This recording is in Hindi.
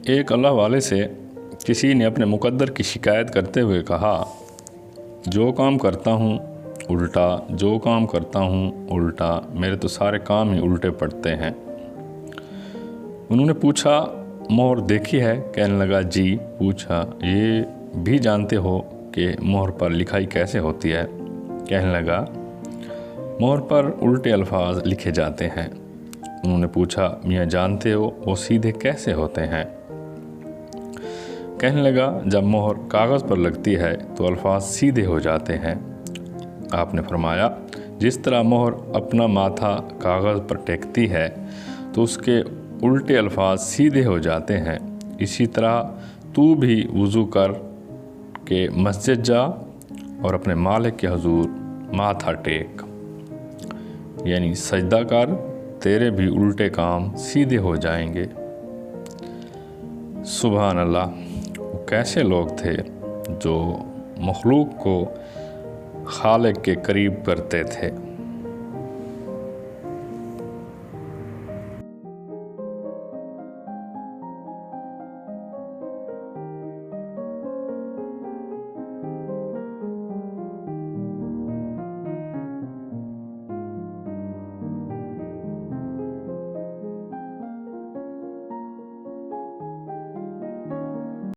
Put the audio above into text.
एक अल्लाह वाले से किसी ने अपने मुकद्दर की शिकायत करते हुए कहा, जो काम करता हूँ उल्टा, जो काम करता हूँ उल्टा, मेरे तो सारे काम ही उल्टे पड़ते हैं। उन्होंने पूछा, मोहर देखी है? कहने लगा, जी। पूछा, ये भी जानते हो कि मोहर पर लिखाई कैसे होती है? कहने लगा, मोहर पर उल्टे अल्फाज लिखे जाते हैं। उन्होंने पूछा, मियाँ जानते हो वो सीधे कैसे होते हैं? कहने लगा, जब मोहर कागज़ पर लगती है तो अल्फाज सीधे हो जाते हैं। आपने फरमाया, जिस तरह मोहर अपना माथा कागज़ पर टेकती है तो उसके उल्टे अल्फाज सीधे हो जाते हैं, इसी तरह तू भी वज़ू कर के मस्जिद जा और अपने मालिक के हुजूर माथा टेक, यानी सजदा कर, तेरे भी उल्टे काम सीधे हो जाएंगे। सुभान अल्लाह। वो कैसे लोग थे जो मखलूक को खालिक के करीब करते थे।